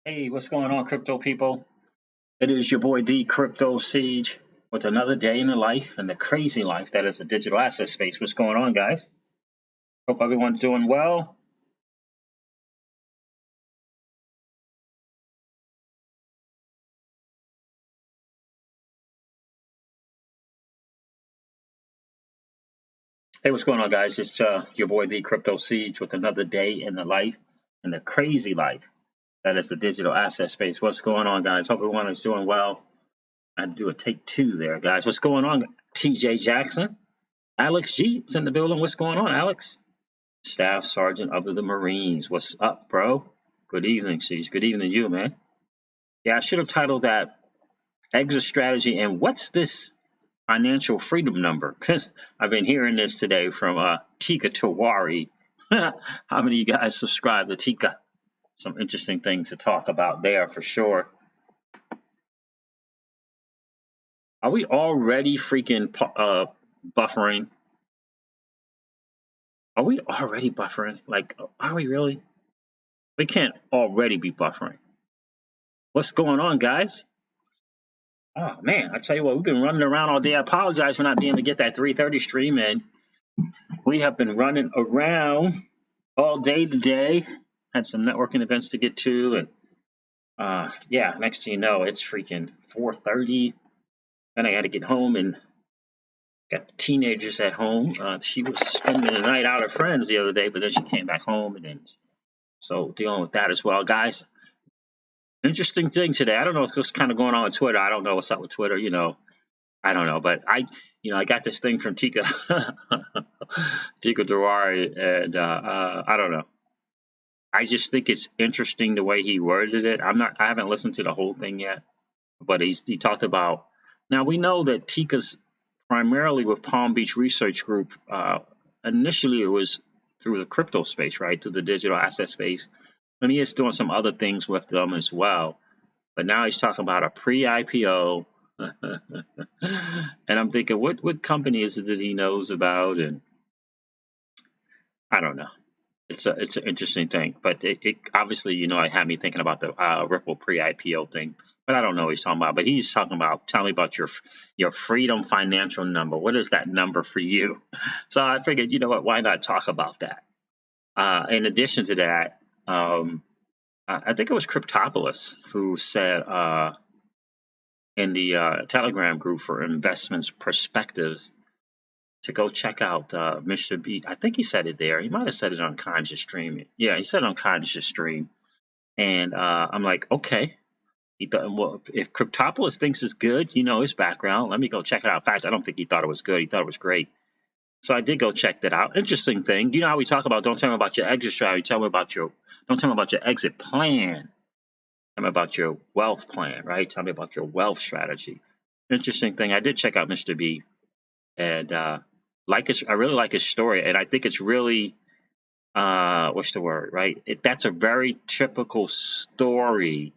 Hey, what's going on, crypto people? It is your boy, the Crypto Siege, with another day in the life and the crazy life that is the digital asset space. What's going on, guys? Hope everyone's doing well. Hey, what's going on, guys? It's your boy, the Crypto Siege, with another day in the life and the crazy life that is the digital asset space. What's going on, guys? Hope everyone is doing well. I had to do a take two there, guys. What's going on, TJ Jackson? Alex G. It's in the building. What's going on, Alex? Staff Sergeant of the Marines. What's up, bro? Good evening, Siege. Good evening to you, man. Yeah, I should have titled that Exit Strategy and What's This Financial Freedom Number? Because I've been hearing this today from Tika Tawari. How many of you guys subscribe to Tika? Some interesting things to talk about there for sure. Are we already freaking buffering? Are we already buffering? Like, are we really? We can't already be buffering. What's going on, guys? Oh man, I tell you what, we've been running around all day. I apologize for not being able to get that 3:30 stream in. We have been running around all day today. Had some networking events to get to, and yeah, next thing you know, it's freaking 4:30. Then I got to get home and got the teenagers at home. She was spending the night out with friends the other day, but then she came back home, and then so dealing with that as well, guys. Interesting thing today. I don't know what's kind of going on with Twitter. I don't know what's up with Twitter. I don't know, but I got this thing from Tika, Tika Dawari, and I don't know. I just think it's interesting the way he worded it. I haven't listened to the whole thing yet, but he talked about. Now we know that Tika's primarily with Palm Beach Research Group. Initially, it was through the crypto space, right, through the digital asset space, and he is doing some other things with them as well. But now he's talking about a pre-IPO. And I'm thinking, what company is it that he knows about? And I don't know. It's an interesting thing, but it obviously, I had me thinking about the Ripple pre-IPO thing, but I don't know what he's talking about. But he's talking about, tell me about your freedom financial number. What is that number for you? So I figured, you know what? Why not talk about that? In addition to that, I think it was Cryptopolis who said in the Telegram group for investments perspectives to go check out Mr. B. I think he said it there. He might have said it on Kanye's stream. Yeah, he said it on Kanye's stream. And I'm like, okay. He thought, well, if Cryptopolis thinks it's good, his background, let me go check it out. In fact, I don't think he thought it was good. He thought it was great. So I did go check that out. Interesting thing. You know how we talk about, don't tell me about your exit strategy. Don't tell me about your exit plan. Tell me about your wealth plan, right? Tell me about your wealth strategy. Interesting thing. I did check out Mr. B, and I really like his story, and I think it's really what's the word, right? That's a very typical story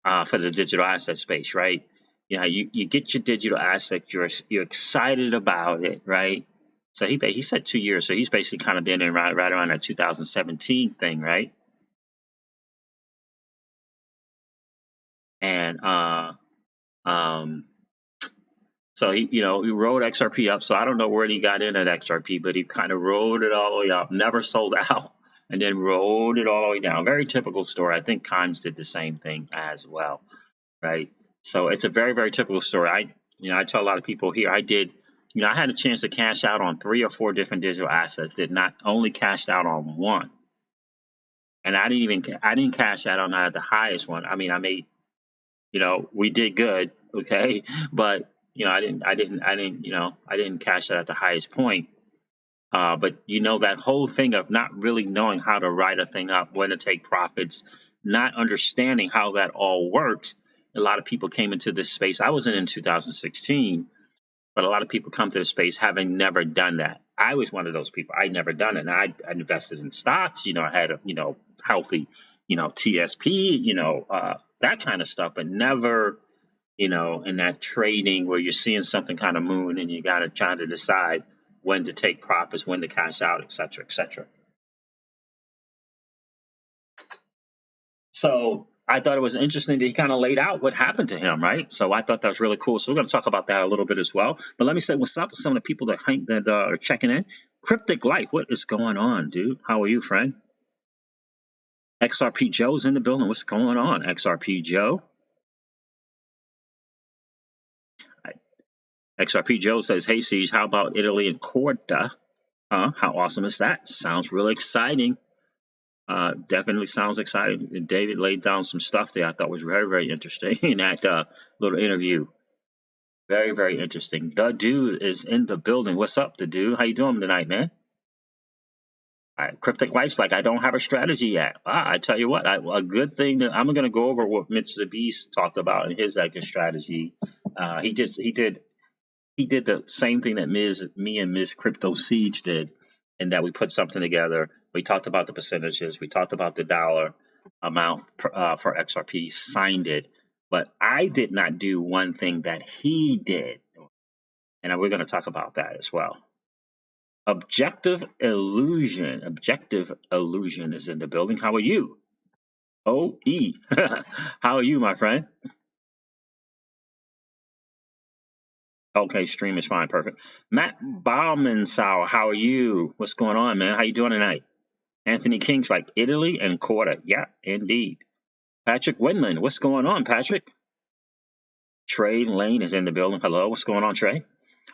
for the digital asset space, right? You get your digital asset, you're excited about it, right? So he said 2 years, so he's basically kind of been in right around that 2017 thing, right? And so he rode XRP up. So I don't know where he got in at XRP, but he kind of rode it all the way up, never sold out, and then rode it all the way down. Very typical story. I think Kimes did the same thing as well, right? So it's a very, very typical story. I tell a lot of people here, I had a chance to cash out on 3 or 4 different digital assets. Did not only cashed out on one, and I didn't cash out on that at the highest one. I mean, I made, we did good, okay, but I didn't cash out at the highest point. But that whole thing of not really knowing how to write a thing up, when to take profits, not understanding how that all works. A lot of people came into this space. I wasn't in 2016, but a lot of people come to the space having never done that. I was one of those people. I'd never done it, and I invested in stocks. I had a healthy TSP, that kind of stuff, but never in that trading where you're seeing something kind of moon and you got to try to decide when to take profits, when to cash out, et cetera, et cetera. So I thought it was interesting that he kind of laid out what happened to him, right? So I thought that was really cool. So we're going to talk about that a little bit as well. But let me say what's up with some of the people that are checking in. Cryptic Life, what is going on, dude? How are you, friend? XRP Joe's in the building. What's going on, XRP Joe? XRP Joe says, "Hey, Siege, how about Italy and Corda? Huh? How awesome is that? Sounds really exciting. Definitely sounds exciting." And David laid down some stuff there I thought was very, very interesting in that little interview. Very, very interesting. The dude is in the building. What's up, the dude? How you doing tonight, man? Cryptic Life's like, I don't have a strategy yet. I tell you what, a good thing that I'm going to go over what Mr. Beast talked about in his exit strategy. He did the same thing that me and Ms. Crypto Siege did, in that we put something together. We talked about the percentages. We talked about the dollar amount for XRP, signed it. But I did not do one thing that he did. And we're going to talk about that as well. Objective Illusion. Objective Illusion is in the building. How are you? OE. How are you, my friend? Okay, stream is fine. Perfect. Matt Baumansour, how are you? What's going on, man? How you doing tonight? Anthony King's like Italy and Corda. Yeah, indeed. Patrick Winland, what's going on, Patrick? Trey Lane is in the building. Hello, what's going on, Trey?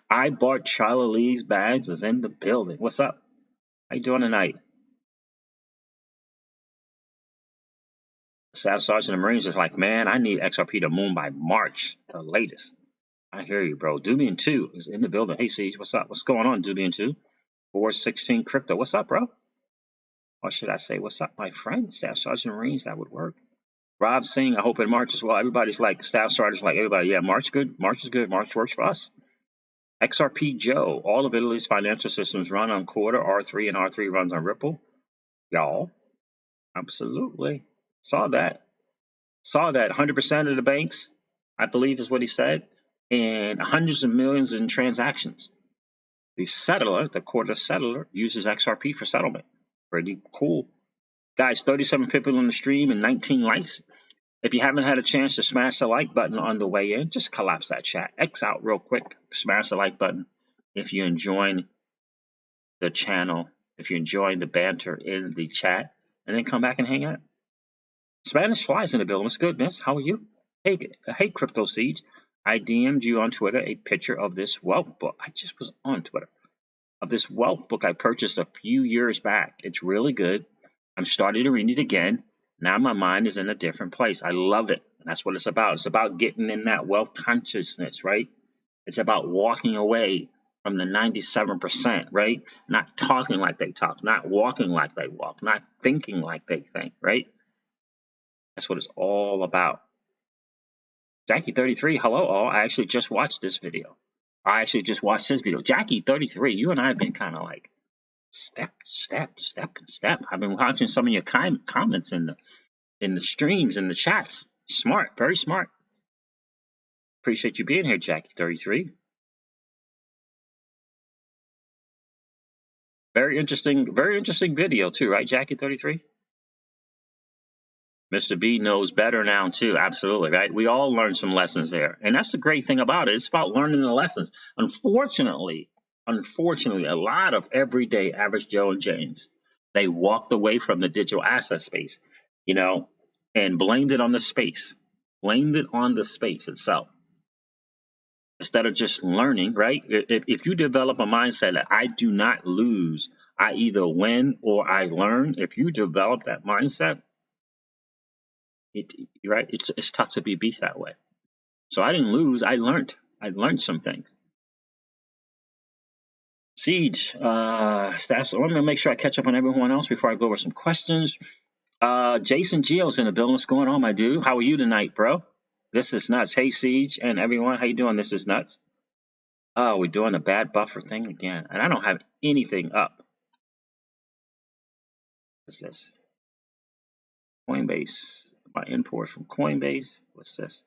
I bought Charlie Lee's bags is in the building. What's up? How you doing tonight? Staff Sergeant of Marines is like, man, I need XRP to moon by March, the latest. I hear you, bro. Dubian 2 is in the building. Hey, Siege, what's up? What's going on, Dubian 2? 416 Crypto. What's up, bro? Or should I say, what's up, my friend? Staff Sergeant of Marines, that would work. Rob Singh, I hope in March as well. Everybody's like, Staff Sergeant's like, everybody, yeah, March good. March is good. March works for us. XRP Joe, all of Italy's financial systems run on Quarter, R3, and R3 runs on Ripple. Y'all, absolutely. Saw that. 100% of the banks, I believe is what he said, and hundreds of millions in transactions. The settler, the Quarter settler, uses XRP for settlement. Pretty cool. Guys, 37 people on the stream and 19 likes. If you haven't had a chance to smash the like button on the way in, just collapse that chat. X out real quick. Smash the like button. If you're enjoying the channel, if you're enjoying the banter in the chat, and then come back and hang out. Spanish Flies in the building. What's good, miss? How are you? Hey, Crypto Siege. I DM'd you on Twitter a picture of this wealth book. I just was on Twitter. Of this wealth book I purchased a few years back. It's really good. I'm starting to read it again. Now my mind is in a different place. I love it. And that's what it's about. It's about getting in that wealth consciousness, right? It's about walking away from the 97%, right? Not talking like they talk, not walking like they walk, not thinking like they think, right? That's what it's all about. Jackie33, hello all. I actually just watched this video. Jackie33, you and I have been kind of like step. I've been watching some of your comments in the streams, in the chats. Smart, very smart. Appreciate you being here, Jackie33. Very interesting video too, right, Jackie33? Mr. B knows better now too, absolutely, right? We all learned some lessons there, and that's the great thing about it. It's about learning the lessons. Unfortunately, a lot of everyday average Joe and Janes, they walked away from the digital asset space, and blamed it on the space, itself. Instead of just learning, right? If you develop a mindset that I do not lose, I either win or I learn, if you develop that mindset, right? It's tough to be beat that way. So I didn't lose. I learned some things. Siege, stats. I'm gonna make sure I catch up on everyone else before I go over some questions. Jason Geo's in the building. What's going on, my dude? How are you tonight, bro? This is nuts. Hey, Siege and everyone, how you doing? This is nuts. Oh, we're doing a bad buffer thing again, and I don't have anything up. What's this? Coinbase. My import from Coinbase. What's this?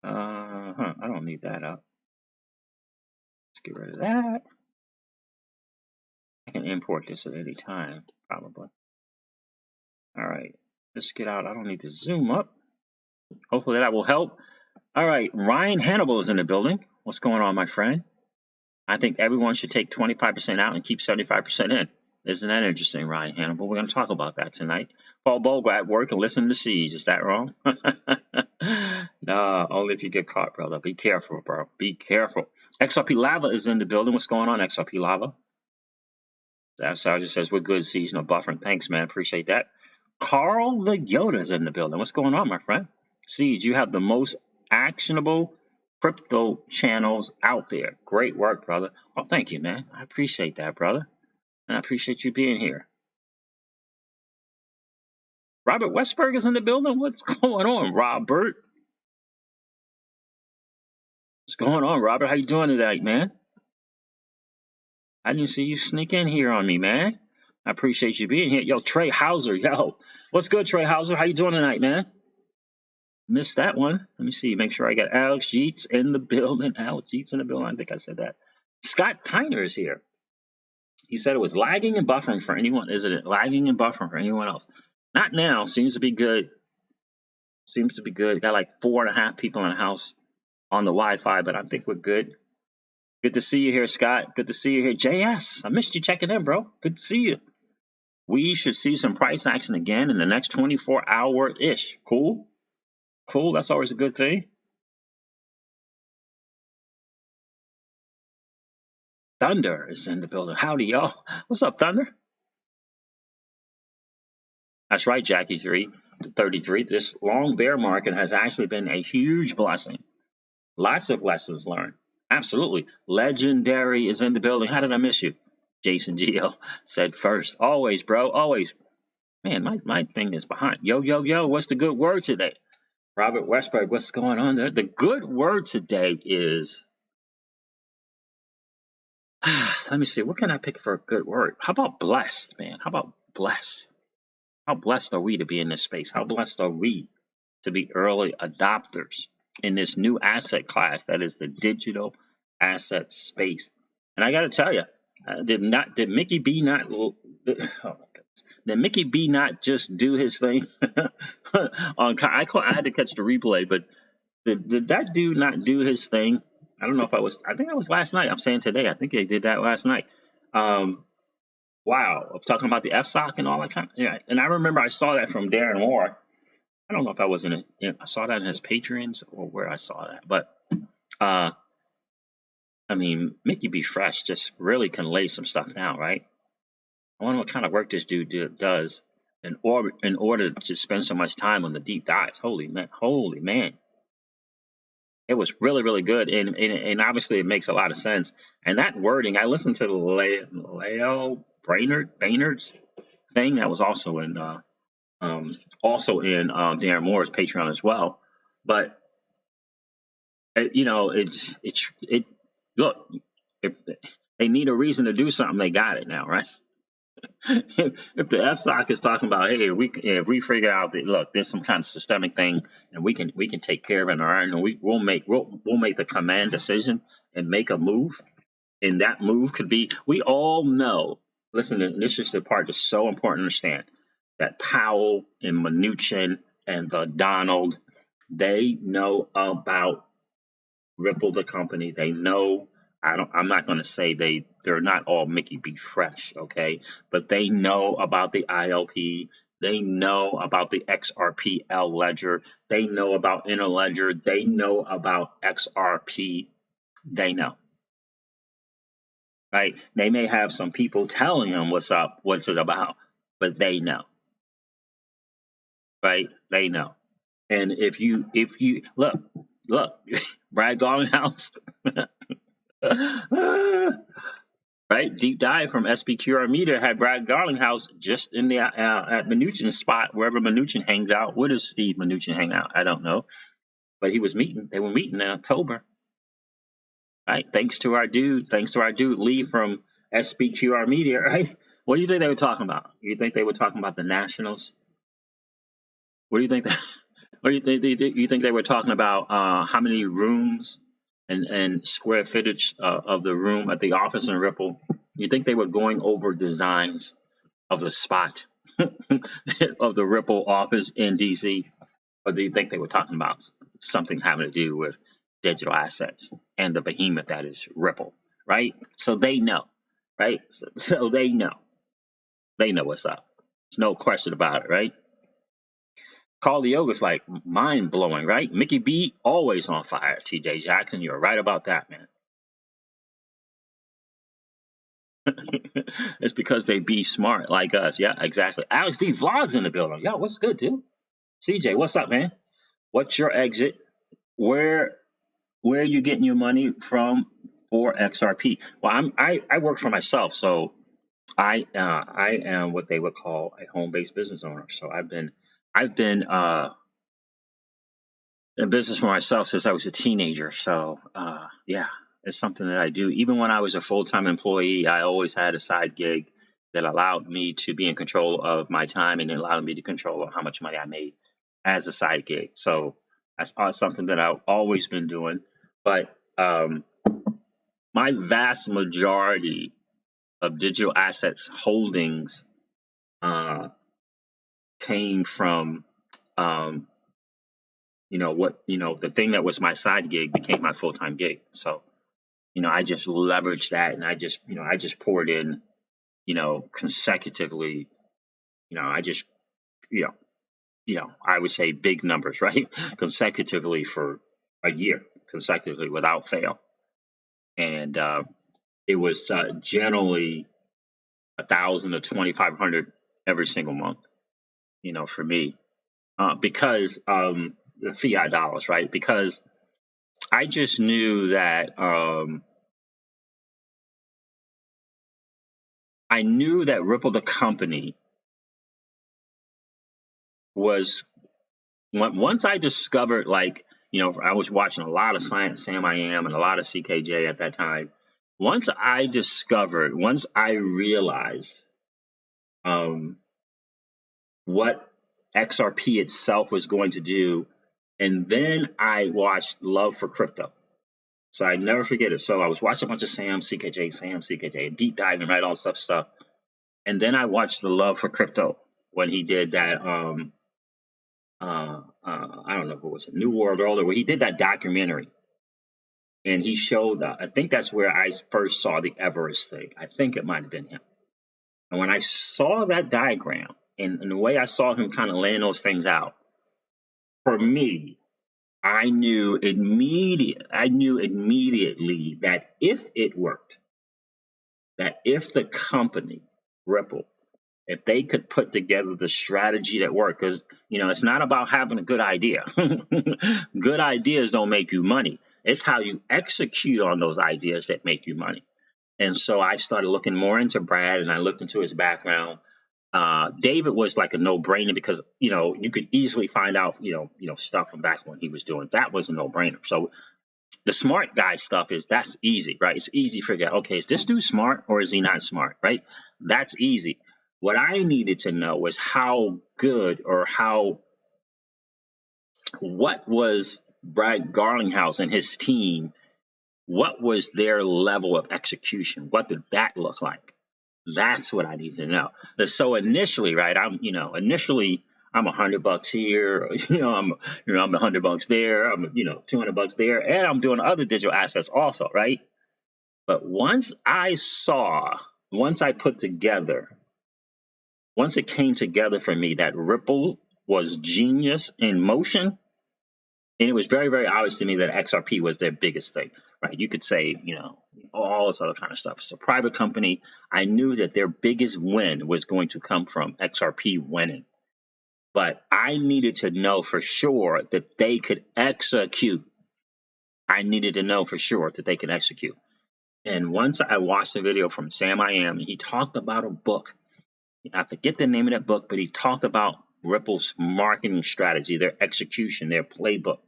I don't need that up. Let's get rid of that. I can can import this at any time, probably. All right, let's get out. I don't need to zoom up. Hopefully that will help. All right, Ryan Hannibal is in the building. What's going on, my friend? I think everyone should take 25% out and keep 75% in. Isn't that interesting, Ryan Hannibal? We're going to talk about that tonight. Paul Bogle at work and listen to Siege. Is that wrong? No, only if you get caught, brother. Be careful, bro. Be careful. XRP Lava is in the building. What's going on, XRP Lava? That Sergeant says, we're good, Siege. No buffering. Thanks, man. Appreciate that. Carl the Yoda is in the building. What's going on, my friend? Siege, you have the most actionable crypto channels out there. Great work, brother. Oh, thank you, man. I appreciate that, brother. And I appreciate you being here. Robert Westberg is in the building. What's going on, Robert? What's going on, Robert? How you doing tonight, man? I didn't see you sneak in here on me, man. I appreciate you being here. Yo, Trey Hauser, yo. What's good, Trey Hauser? How you doing tonight, man? Missed that one. Let me see. Make sure I got Alex Jeets in the building. Alex Jeets in the building. I think I said that. Scott Tyner is here. He said it was lagging and buffering for anyone. Is it lagging and buffering for anyone else? Not now. Seems to be good. Seems to be good. Got like 4.5 people in the house on the Wi-Fi, but I think we're good. Good to see you here, Scott. Good to see you here. JS, I missed you checking in, bro. Good to see you. We should see some price action again in the next 24-hour-ish. Cool? Cool. That's always a good thing. Thunder is in the building. Howdy, y'all. What's up, Thunder? That's right, Jackie 33. This long bear market has actually been a huge blessing. Lots of lessons learned. Absolutely. Legendary is in the building. How did I miss you? Jason Gio said first. Always, bro. Always. Man, my thing is behind. Yo, yo, yo. What's the good word today? Robert Westberg, what's going on there? The good word today is, let me see. What can I pick for a good word? How about blessed, man? How about blessed? How blessed are we to be in this space? How blessed are we to be early adopters in this new asset class that is the digital asset space? And I got to tell you, did Mickey B not? Oh my goodness! Did Mickey B not just do his thing? I had to catch the replay, but did that dude not do his thing? I don't know if I think that was last night. I'm saying today. I think they did that last night. Wow, I'm talking about the FSOC and all that kind. Yeah, and I remember I saw that from Darren Moore. I don't know if I was in it. I saw that in his Patreons or where I saw that, but I mean, Mickey B. Fresh just really can lay some stuff down, right? I wonder what kind of work this dude does in order to spend so much time on the deep dives. Holy man. It was really, really good, and obviously it makes a lot of sense. And that wording, I listened to Leo Brainerd's thing that was also in Darren Moore's Patreon as well. But look, if they need a reason to do something, they got it now, right? If the FSOC is talking about, hey, if we figure out that, look, there's some kind of systemic thing, and we can take care of it on our own, and we'll make the command decision and make a move, and that move could be, we all know. Listen, this is the part that's so important to understand, that Powell and Mnuchin and the Donald, they know about Ripple, the company. They know. I'm not going to say they're not all Mickey B. Fresh, okay? But they know about the ILP. They know about the XRPL ledger. They know about Interledger. They know about XRP. They know, right? They may have some people telling them what's up, what's it about, but they know, right? They know. And if you look, Brad Garlinghouse. Right, deep dive from SPQR Media had Brad Garlinghouse just in the at Mnuchin's spot, wherever Mnuchin hangs out. Where does Steve Mnuchin hang out? I don't know, but they were meeting in October. Right, thanks to our dude Lee from SPQR Media. Right, what do you think they were talking about? You think they were talking about the Nationals? What do you think? What do you think they were talking about? How many rooms and square footage of the room at the office in Ripple You think they were going over designs of the spot of the Ripple office in DC? Or do you think they were talking about something having to do with digital assets and the behemoth that is Ripple, right? So they know, right? So they know. They know what's up. There's no question about it, right? Carl Yoga's like mind blowing, right? Mickey B always on fire. TJ Jackson, you're right about that, man. It's because they be smart like us. Yeah, exactly. Alex D Vlogs in the building. Yo, what's good, dude? CJ, what's up, man? What's your exit? Where are you getting your money from for XRP? Well, I work for myself, so I am what they would call a home based business owner. So I've been in business for myself since I was a teenager. So yeah, it's something that I do. Even when I was a full time employee, I always had a side gig that allowed me to be in control of my time and it allowed me to control how much money I made as a side gig. So that's something that I've always been doing. But my vast majority of digital assets holdings came from the thing that was my side gig became my full-time gig. So I just leveraged that, and I just poured in consecutively. I just I would say big numbers, right? Consecutively for a year, consecutively without fail. And it was generally 1,000 to 2,500 every single month, for me, because the fiat dollars, right? Because I just knew that Ripple, the company, was once I discovered, I was watching a lot of Sam I Am and a lot of CKJ at that time. Once I realized what XRP itself was going to do, and then I watched Love for Crypto. So I never forget it. So I was watching a bunch of Sam CKJ, deep diving, right, all stuff. And then I watched the Love for Crypto when he did that. I don't know if it was a New World Order, where he did that documentary, and he showed. I think that's where I first saw the Everest thing. I think it might have been him. And when I saw that diagram and the way I saw him kind of laying those things out, for me, I knew immediately that if it worked, that if the company Ripple, if they could put together the strategy that worked, because it's not about having a good idea. Good ideas don't make you money. It's how you execute on those ideas that make you money. And so I started looking more into Brad, and I looked into his background. David was like a no-brainer because you could easily find out stuff from back when he was doing that was a no-brainer. So the smart guy stuff that's easy, right? It's easy to figure out, okay, is this dude smart or is he not smart, right? That's easy. What I needed to know was how good or what was Brad Garlinghouse and his team, what was their level of execution? What did that look like? That's what I need to know. So initially, right, I'm $100 here, I'm $100 there, I'm $200 there, and I'm doing other digital assets also, right? But once it came together for me that Ripple was genius in motion, and it was very, very obvious to me that XRP was their biggest thing, right? You could say, all this other kind of stuff. It's a private company. I knew that their biggest win was going to come from XRP winning. But I needed to know for sure that they could execute. And once I watched the video from Sam I Am, he talked about a book. I forget the name of that book, but he talked about Ripple's marketing strategy, their execution, their playbook,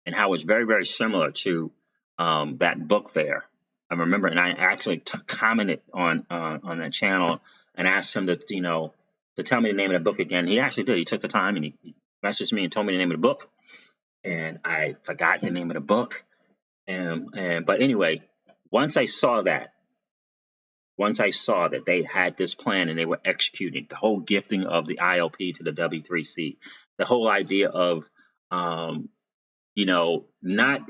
and how it's very, very similar to that book there. I remember, and I actually commented on that channel and asked him to tell me the name of the book again. He actually did. He took the time and he messaged me and told me the name of the book, and I forgot the name of the book. But anyway, once I saw that, once I saw that they had this plan and they were executing the whole gifting of the ILP to the W3C, the whole idea of, not,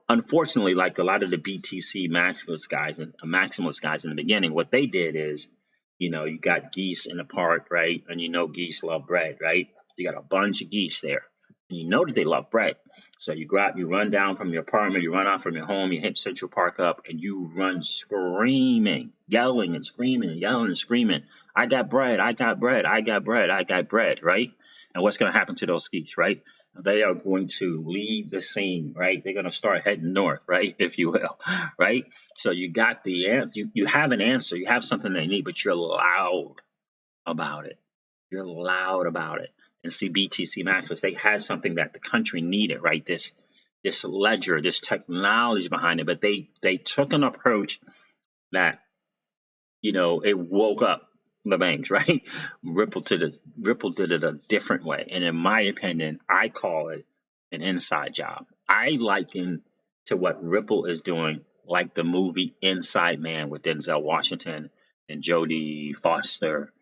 unfortunately, like a lot of the BTC maximalist guys in the beginning, what they did is, you got geese in the park, right? And geese love bread, right? You got a bunch of geese there. And you know that they love bread. So you run down from your apartment, you run out from your home, you hit Central Park up, and you run screaming, yelling and screaming and yelling and screaming. I got bread, I got bread, I got bread, I got bread, right? And what's going to happen to those geese, right? They are going to leave the scene, right? They're going to start heading north, right? If you will, right? So you got the answer. You have an answer. You have something they need, but you're loud about it. You're loud about it. And see, BTC Maxis, they had something that the country needed, right? This ledger, this technology behind it. But they took an approach that, it woke up the banks, right? Ripple did it a different way. And in my opinion, I call it an inside job. I liken to what Ripple is doing, like the movie Inside Man with Denzel Washington and Jodie Foster,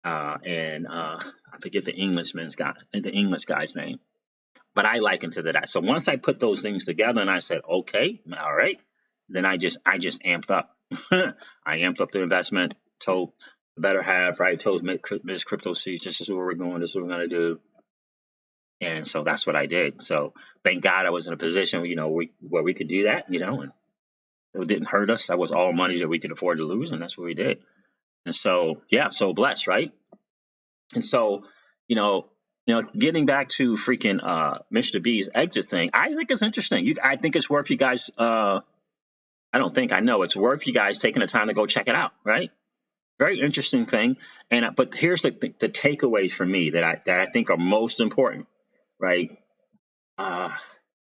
and I forget the English guy's name. But I liken to that. So once I put those things together and I said, okay, all right, then I just amped up. I amped up the investment, told the better half, right? Told Ms. Crypto Seeds, this is where we're going, this is what we're going to do. And so that's what I did. So thank God I was in a position, where we could do that, and it didn't hurt us. That was all money that we could afford to lose, and that's what we did. And so, yeah, so blessed, right? And so, getting back to freaking Mr. B's exit thing, I think it's interesting. I think it's worth you guys. I don't think I know it's worth you guys taking the time to go check it out, right? Very interesting thing. And but here's the takeaways for me that I think are most important, right?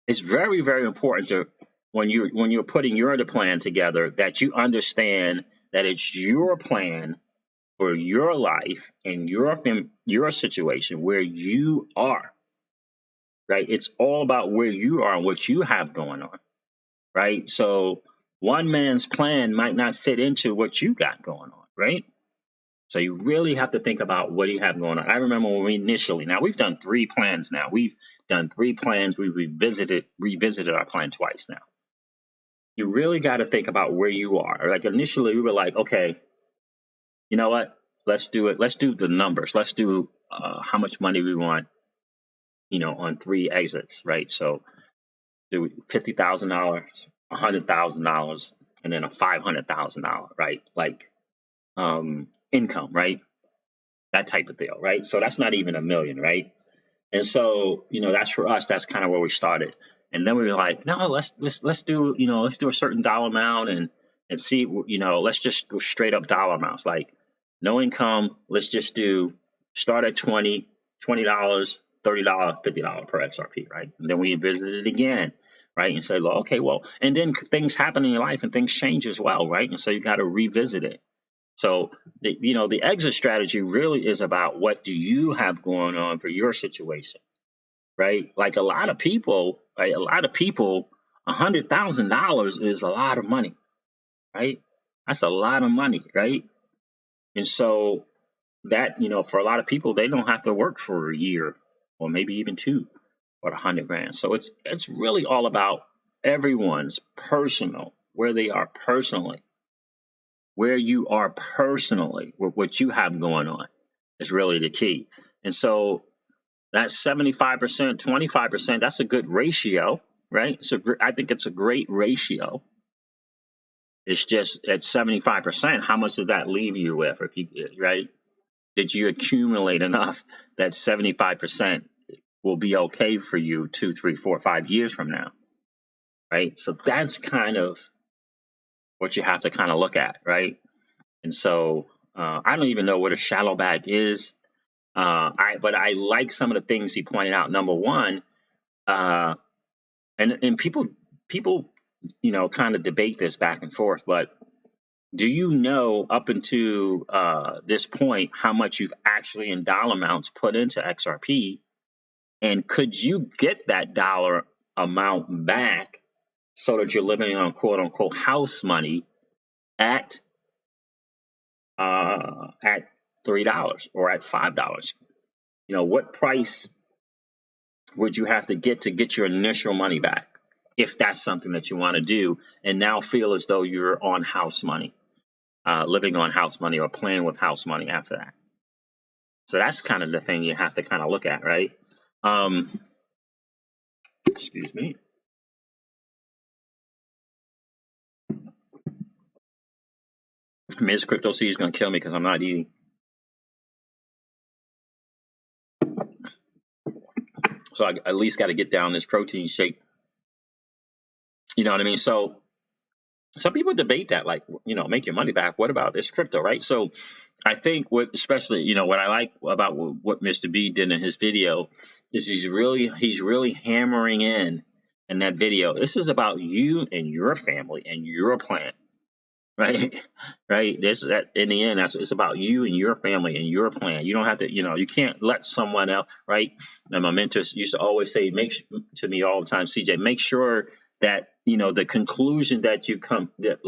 It's very, very important to when you're putting your plan together that you understand that it's your plan for your life and your situation where you are, right? It's all about where you are and what you have going on, right? So one man's plan might not fit into what you got going on, right? So you really have to think about what you have going on. I remember when now we've done 3 plans now. We've done 3 plans. We revisited our plan twice now. You really got to think about where you are. Like initially we were like, okay, you know what? Let's do it. Let's do the numbers. Let's do how much money we want, on 3 exits, right? So do $50,000, $100,000, and then a $500,000, right? Like income, right? That type of deal, right? So that's not even $1 million, right? And so, that's for us. That's kind of where we started. And then we were like, no, let's do, let's do a certain dollar amount and see, let's just go straight up dollar amounts, like no income. Let's just start at $20, $30, $50 per XRP, right? And then we visited it again, right? And say, well, okay, well, and then things happen in your life and things change as well, right? And so you got to revisit it. So, the exit strategy really is about what do you have going on for your situation, right? Like a lot of people, right? $100,000 is a lot of money, right? That's a lot of money, right? And so that, for a lot of people, they don't have to work for a year or maybe even 2 or 100 grand. So it's really all about everyone's personal, where they are personally. Where you are personally, what you have going on is really the key. And so that 75%, 25%, that's a good ratio, right? So I think it's a great ratio. It's just at 75%, how much does that leave you with? Right? Did you accumulate enough that 75% will be okay for you 2, 3, 4, 5 years from now, right? So that's kind of what you have to kind of look at, right? And so I don't even know what a shallow bag is. But I like some of the things he pointed out. Number one, and people, kind of debate this back and forth. But do you know up until this point how much you've actually in dollar amounts put into XRP, and could you get that dollar amount back so that you're living on quote unquote house money at $3 or at $5. What price would you have to get your initial money back if that's something that you want to do, and now feel as though you're on house money, living on house money or playing with house money after that. So that's kind of the thing you have to kind of look at, right? Excuse me. Ms. Crypto C is going to kill me because I'm not eating. So I at least got to get down this protein shake. You know what I mean? So some people debate that, like, make your money back. What about this crypto, right? So I think especially, what I like about what Mr. B did in his video is he's really hammering in that video. This is about you and your family and your plan, right? Right. That in the end, it's about you and your family and your plan. You don't have to, you can't let someone else, right? And my mentors used to always say, to me all the time, CJ, make sure that the conclusion that you come to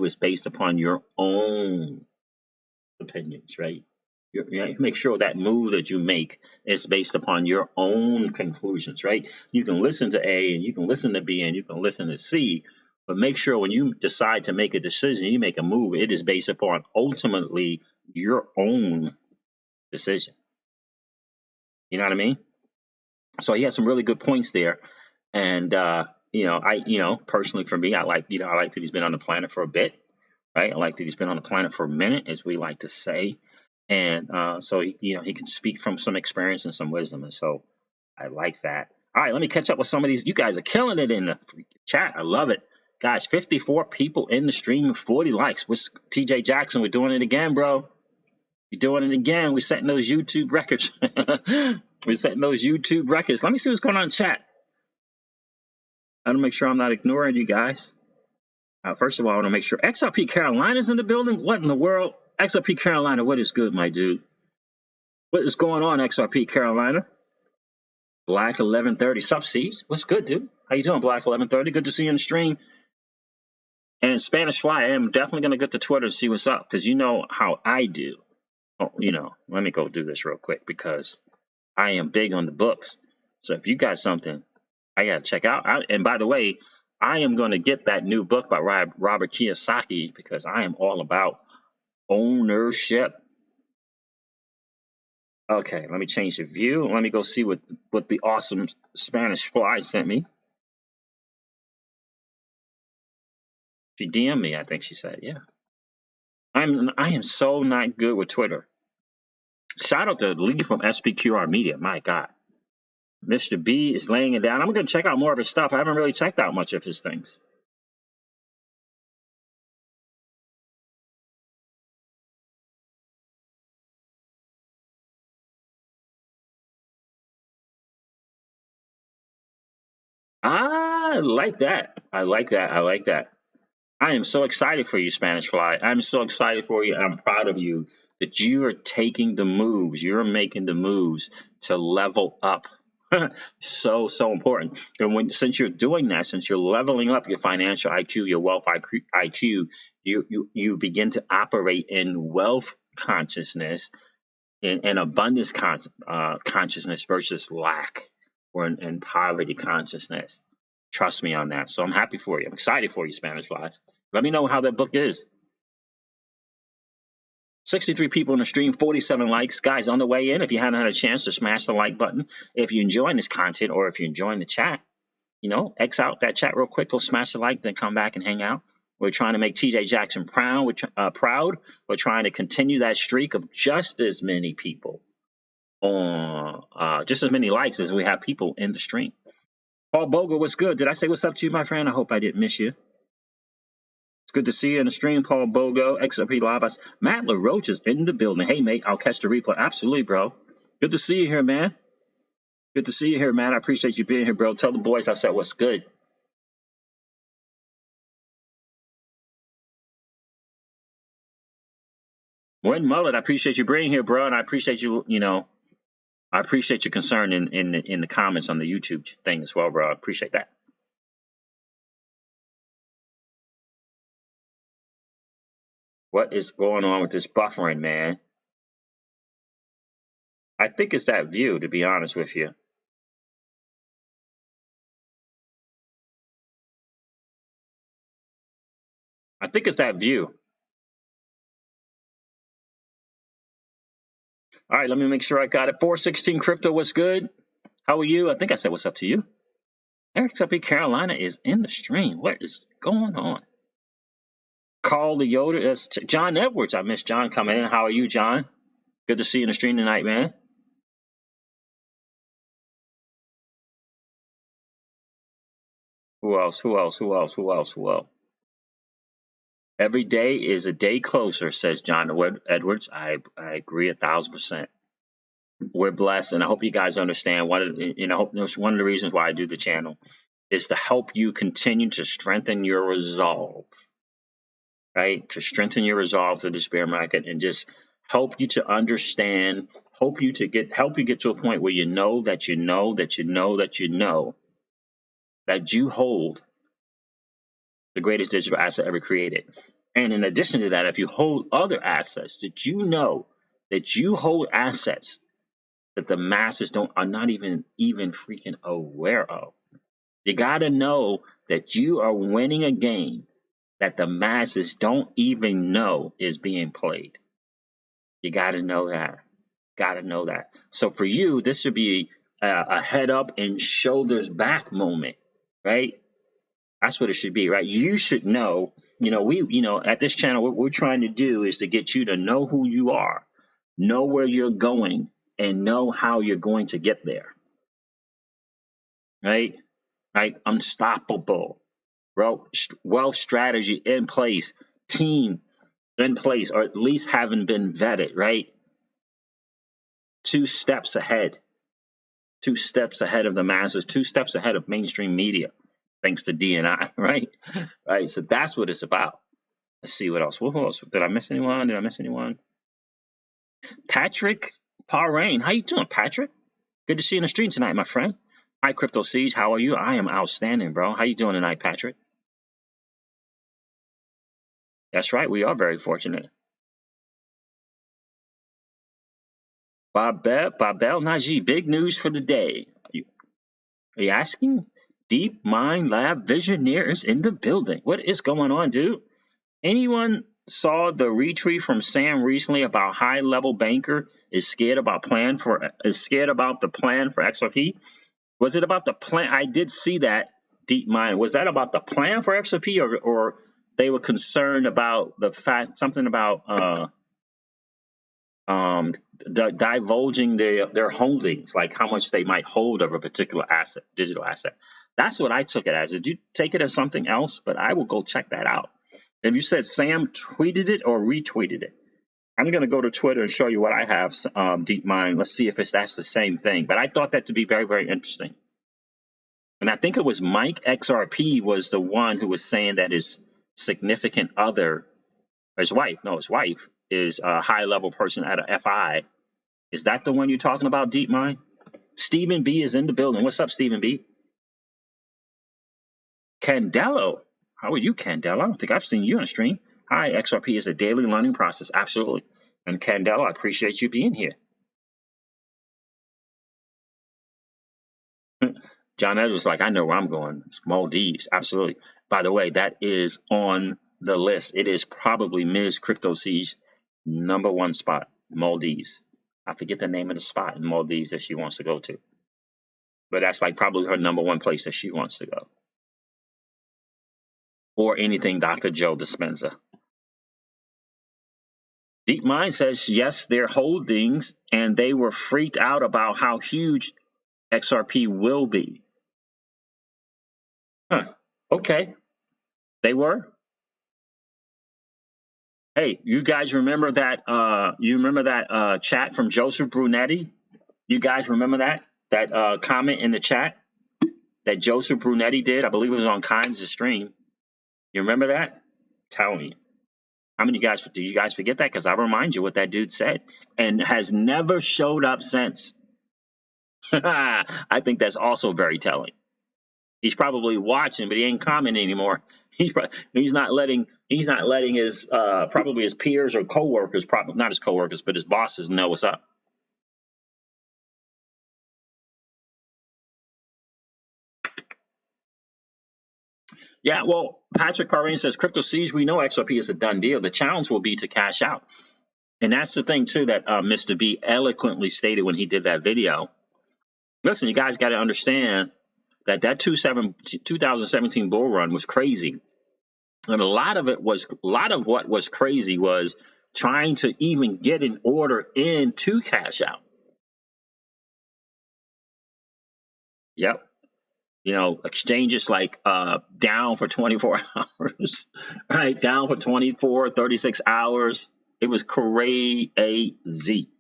is based upon your own opinions, right? Make sure that move that you make is based upon your own conclusions, right? You can listen to A and you can listen to B and you can listen to C, but make sure when you decide to make a decision, you make a move, it is based upon ultimately your own decision. You know what I mean? So he has some really good points there. And, personally for me, I like that he's been on the planet for a bit, right? I like that he's been on the planet for a minute, as we like to say. And so, he can speak from some experience and some wisdom. And so I like that. All right, let me catch up with some of these. You guys are killing it in the chat. I love it. Guys, 54 people in the stream, 40 likes. With TJ Jackson, we're doing it again, bro. We're doing it again. We're setting those YouTube records. We're setting those YouTube records. Let me see what's going on in chat. I want to make sure I'm not ignoring you guys. First of all, I want to make sure XRP Carolina's in the building. What in the world? XRP Carolina, what is good, my dude? What is going on, XRP Carolina? Black 1130 Subseas. What's good, dude? How you doing, Black 1130? Good to see you on the stream. And Spanish Fly, I am definitely going to get to Twitter and see what's up, because you know how I do. Oh, let me go do this real quick, because I am big on the books. So if you got something I got to check out. And by the way, I am going to get that new book by Robert Kiyosaki, because I am all about ownership. Okay, let me change the view. Let me go see what the awesome Spanish Fly sent me. She DM'd me, I think she said, yeah. I am so not good with Twitter. Shout out to Lee from SPQR Media. My God. Mr. B is laying it down. I'm going to check out more of his stuff. I haven't really checked out much of his things. I like that. I like that. I like that. I am so excited for you, Spanish Fly. I'm so excited for you. I'm proud of you that you are taking the moves. You're making the moves to level up. So important. And since you're doing that, since you're leveling up your financial IQ, your wealth IQ, you begin to operate in wealth consciousness, in abundance consciousness versus lack, or in poverty consciousness. Trust me on that. So I'm happy for you. I'm excited for you, Spanish Fly. Let me know how that book is. 63 people in the stream, 47 likes. Guys, on the way in, if you haven't had a chance to smash the like button, if you're enjoying this content or if you're enjoying the chat, X out that chat real quick. Go smash the like, then come back and hang out. We're trying to make TJ Jackson proud. We're trying to continue that streak of just as many people on, just as many likes as we have people in the stream. Paul Bogle, what's good? Did I say what's up to you, my friend? I hope I didn't miss you. It's good to see you in the stream, Paul Bogo, XRP Live. Matt LaRoche is in the building. Hey, mate, I'll catch the replay. Absolutely, bro. Good to see you here, man. Good to see you here, man. I appreciate you being here, bro. Tell the boys I said what's good. Win Mullet, I appreciate you being here, bro, and I appreciate you, I appreciate your concern in the comments on the YouTube thing as well, bro. I appreciate that. What is going on with this buffering, man? I think it's that view, to be honest with you. I think it's that view. All right, let me make sure I got it. 416 Crypto, what's good? How are you? I think I said what's up to you. Eric up Carolina is in the stream. What is going on? Carl the Yoda. That's John Edwards. I miss John coming in. How are you, John? Good to see you in the stream tonight, man. Who else? Who else? Who else? Who else? Who else? Every day is a day closer, says John Edwards. I agree 1,000%. We're blessed, and I hope you guys understand. One of the reasons why I do the channel is to help you continue to strengthen your resolve, right? To strengthen your resolve through this bear market, and just help you to understand, help you get to a point where you know that you know that you know that you know that you hold the greatest digital asset ever created. And in addition to that, if you hold other assets, that you know that you hold assets that the masses are not even freaking aware of. You got to know that you are winning a game that the masses don't even know is being played. You got to know that. Got to know that. So for you, this should be a head up and shoulders back moment, right? That's what it should be, right? You should know, at this channel, what we're trying to do is to get you to know who you are, know where you're going, and know how you're going to get there, right? Right? Unstoppable, bro. Wealth strategy in place, team in place, or at least having been vetted, right? 2 steps ahead. 2 steps ahead of the masses, 2 steps ahead of mainstream media, thanks to D&I, right? Right. So that's what it's about. Let's see what else. What else? Did I miss anyone? Patrick Parrain. How you doing, Patrick? Good to see you in the stream tonight, my friend. Hi, Crypto Siege. How are you? I am outstanding, bro. How you doing tonight, Patrick? That's right. We are very fortunate. Babel Najee, big news for the day. Are you asking? Deep Mind Lab Visionaires in the building. What is going on, dude? Anyone saw the retweet from Sam recently about high level banker is scared about the plan for XRP? Was it about the plan? I did see that. Deep Mind. Was that about the plan for XRP, or they were concerned about the fact something about divulging their holdings, like how much they might hold of a particular asset, digital asset? That's what I took it as. Did you take it as something else? But I will go check that out. If you said Sam tweeted it or retweeted it, I'm going to go to Twitter and show you what I have, Deep Mind. Let's see if that's the same thing. But I thought that to be very, very interesting. And I think it was Mike XRP was the one who was saying that his significant other, his wife is a high-level person at a FI. Is that the one you're talking about, Deep Mind? Stephen B is in the building. What's up, Stephen B? Candelo. How are you, Candelo? I don't think I've seen you on the stream. Hi, XRP is a daily learning process. Absolutely. And Candelo, I appreciate you being here. John Edwards was like, I know where I'm going. It's Maldives. Absolutely. By the way, that is on the list. It is probably Ms. Crypto C's #1 spot, Maldives. I forget the name of the spot in Maldives that she wants to go to. But that's like probably her #1 place that she wants to go. Or anything Dr. Joe Dispenza. Deep Mind says, yes, their holdings, and they were freaked out about how huge XRP will be. Huh. Okay. They were? Hey, you guys remember that chat from Joseph Brunetti? You guys remember that comment in the chat that Joseph Brunetti did? I believe it was on Kimes' stream. You remember that? Tell me. How many guys, do you guys forget that? Because I remind you what that dude said and has never showed up since. I think that's also very telling. He's probably watching, but he ain't commenting anymore. He's not letting his probably his peers or coworkers, probably not his coworkers, but his bosses know what's up. Yeah, well, Patrick Carvane says Crypto Siege, we know XRP is a done deal. The challenge will be to cash out. And that's the thing, too, that Mr. B eloquently stated when he did that video. Listen, you guys got to understand that 2017 bull run was crazy. And a lot of what was crazy was trying to even get an order in to cash out. Yep. Exchanges like down for 24 hours, right? Down for 24, 36 hours. It was crazy.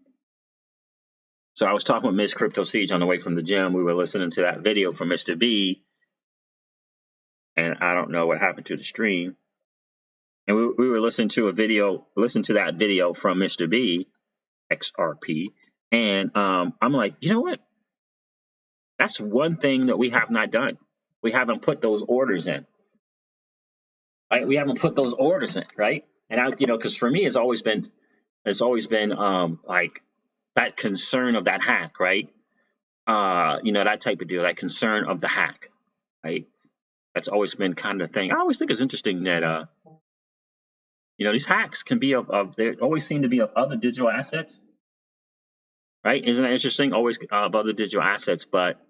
So I was talking with Miss Crypto Siege on the way from the gym. We were listening to that video from Mr. B, and I don't know what happened to the stream. And we were listening to that video from Mr. B, XRP, and I'm like, you know what? That's one thing that we have not done. We haven't put those orders in. Right? We haven't put those orders in, right? And because for me, it's always been like that concern of that hack, right? That type of deal, that concern of the hack, right? That's always been kind of the thing. I always think it's interesting that these hacks can be they always seem to be of other digital assets, right? Isn't that interesting? Always of other digital assets, but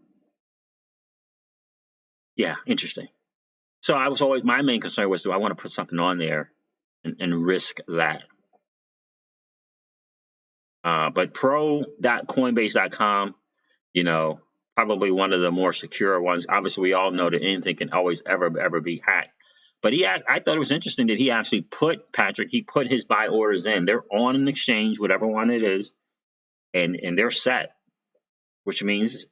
yeah, interesting. So my main concern was, do I want to put something on there and risk that? But pro.coinbase.com, probably one of the more secure ones. Obviously, we all know that anything can always ever be hacked. But I thought it was interesting that he actually put his buy orders in. They're on an exchange, whatever one it is, and they're set, which means,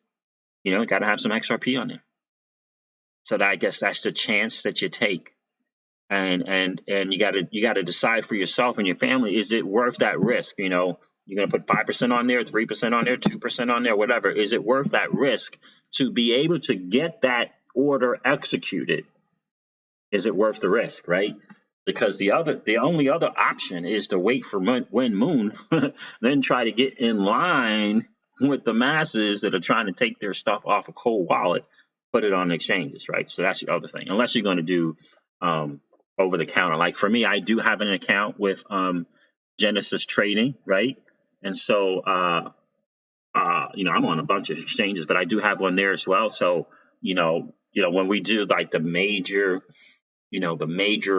got to have some XRP on there. So I guess that's the chance that you take. And you gotta decide for yourself and your family, is it worth that risk? You're gonna put 5% on there, 3% on there, 2% on there, whatever. Is it worth that risk to be able to get that order executed? Is it worth the risk, right? Because the only other option is to wait for Win Moon, then try to get in line with the masses that are trying to take their stuff off a cold wallet, put it on exchanges, right? So that's the other thing. Unless you're going to do over the counter. Like for me, I do have an account with Genesis Trading, right? And so I'm on a bunch of exchanges, but I do have one there as well. So when we do like the major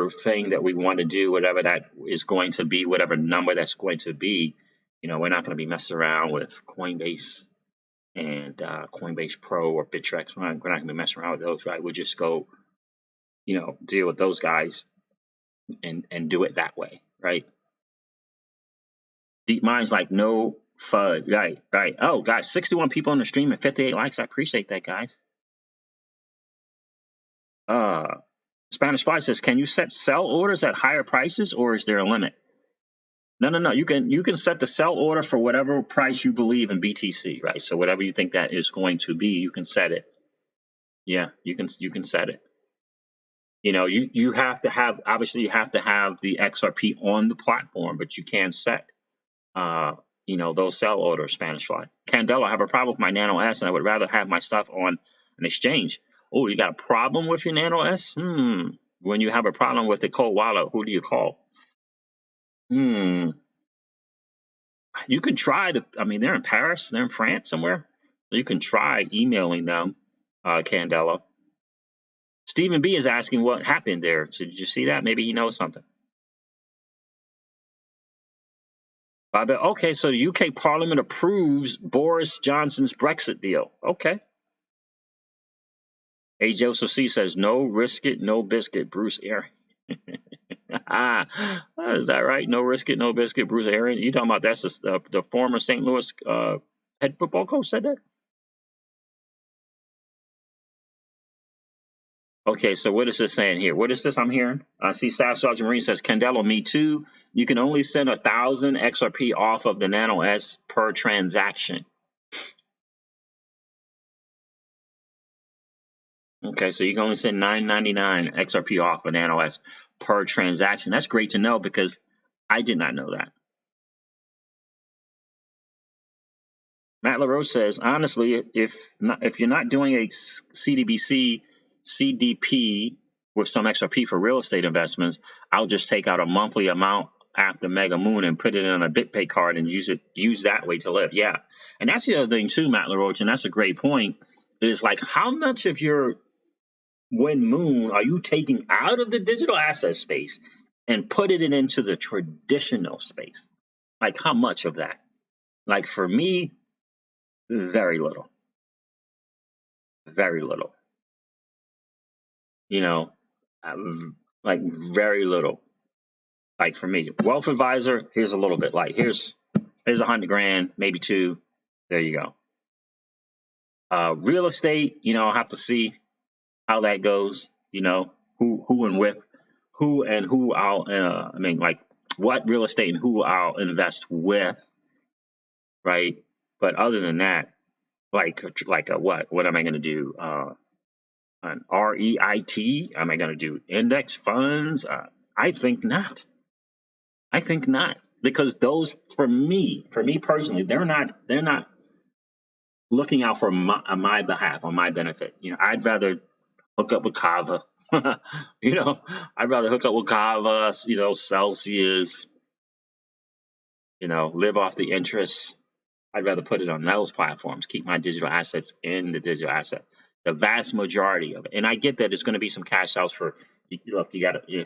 thing that we want to do, whatever that is going to be, whatever number that's going to be, we're not going to be messing around with Coinbase and Coinbase Pro or Bittrex. We're not going to be messing around with those, right? We'll just go, deal with those guys and do it that way, right? Deep Mind's like, no FUD. Right. Oh, guys, 61 people on the stream and 58 likes. I appreciate that, guys. Spanish Fly says, can you set sell orders at higher prices, or is there a limit? No. You can set the sell order for whatever price you believe in BTC, right? So whatever you think that is going to be, you can set it. Yeah, you can set it. You have to have the XRP on the platform, but you can set those sell orders. Spanish Fly. Candelo, I have a problem with my Nano S, and I would rather have my stuff on an exchange. Oh, you got a problem with your Nano S? When you have a problem with the cold wallet, who do you call? You can try they're in Paris, they're in France somewhere. So you can try emailing them, Candela. Stephen B is asking what happened there. So did you see that? Maybe he knows something. Okay, so the UK Parliament approves Boris Johnson's Brexit deal. Okay. A. Joseph C says, no risk it, no biscuit, Bruce Arians. Is that right? No risk it, no biscuit, Bruce Arians. You talking about that's the former St. Louis head football coach said that? Okay, so what is this saying here? What is this I'm hearing? I see Staff Sergeant Marine says, Candelo, me too. You can only send 1,000 XRP off of the Nano S per transaction. Okay, so you can only send $9.99 XRP off of NanoS per transaction. That's great to know because I did not know that. Matt LaRoche says, honestly, if you're not doing a CDBC, CDP with some XRP for real estate investments, I'll just take out a monthly amount after Mega Moon and put it on a BitPay card and use that way to live. Yeah, and that's the other thing too, Matt LaRoche, and that's a great point. Is like how much of your When Moon are you taking out of the digital asset space and put it into the traditional space? Like how much of that? Like for me, very little. Very little. You know, like very little. Like for me, wealth advisor, here's a little bit. Like here's 100 grand, maybe two. There you go. Real estate, I'll have to see how that goes. Who and with who I'll. Like what real estate and who I'll invest with, right? But other than that, like a what? What am I going to do? An REIT? Am I going to do index funds? I think not. I think not because those for me personally, they're not looking out for my behalf on my benefit. I'd rather hook up with Kava. I'd rather hook up with Kava. Celsius. Live off the interest. I'd rather put it on those platforms. Keep my digital assets in the digital asset. The vast majority of it, and I get that it's going to be some cash outs for. Look, you got to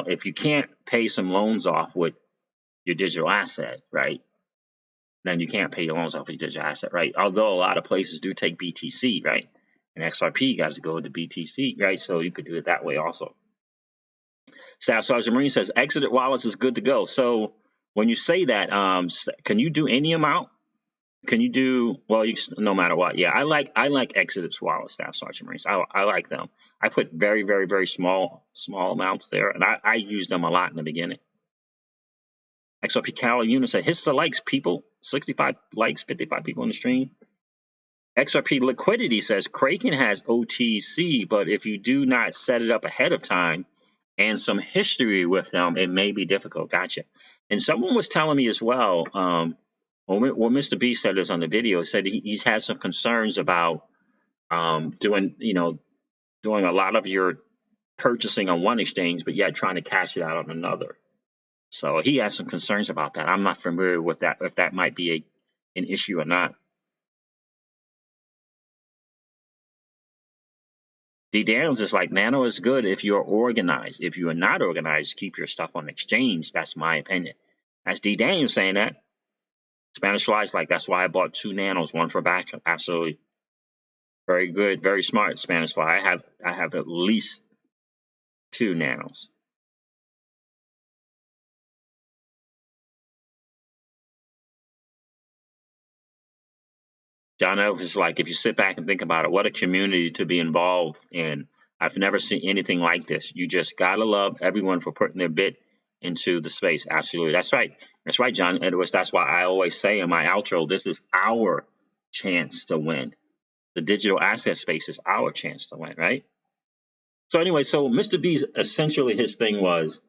if you can't pay some loans off with your digital asset, right? Then you can't pay your loans off your digital asset, right? Although a lot of places do take BTC, right? And XRP, you guys go into BTC, right? So you could do it that way also. Staff Sergeant Marine says exited wallets is good to go. So when you say that, can you do any amount? Can you do no matter what? Yeah, I like exited wallets, Staff Sergeant Marines. I like them. I put very, very, very small amounts there, and I use them a lot in the beginning. XRP Cal Unit said, hits the likes, people. 65 likes, 55 people in the stream. XRP Liquidity says, Kraken has OTC, but if you do not set it up ahead of time and some history with them, it may be difficult. Gotcha. And someone was telling me as well, what Mr. B said this on the video, said he's had some concerns about doing a lot of your purchasing on one exchange, but yet trying to cash it out on another. So he has some concerns about that. I'm not familiar with that, if that might be an issue or not. D. Daniels is like, Nano is good if you're organized. If you are not organized, keep your stuff on exchange. That's my opinion. That's D. Daniels saying that. Spanish Fly's like, that's why I bought 2 nanos, one for backup. Absolutely. Very good, very smart, Spanish Fly. I have at least 2 nanos. John Elvis is like, if you sit back and think about it, what a community to be involved in. I've never seen anything like this. You just gotta love everyone for putting their bit into the space. Absolutely. That's right. That's right, John Edwards. That's why I always say in my outro, this is our chance to win. The digital asset space is our chance to win, right? So anyway, so Mr. B's essentially his thing was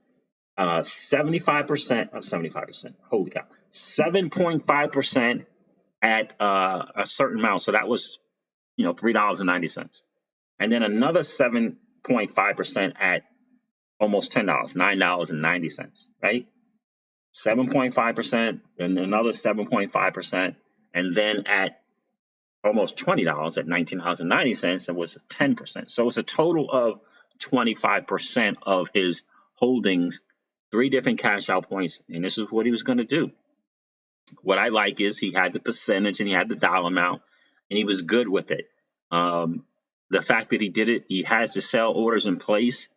75%, holy cow, 7.5% at a certain amount. So that was, $3.90. And then another 7.5% at almost $10, $9.90, right? 7.5%, and another 7.5%, and then at almost $20 at $19.90, it was 10%. So it's a total of 25% of his holdings, 3 different cash out points, and this is what he was going to do. What I like is he had the percentage and he had the dollar amount, and he was good with it. The fact that he did it, he has the sell orders in place,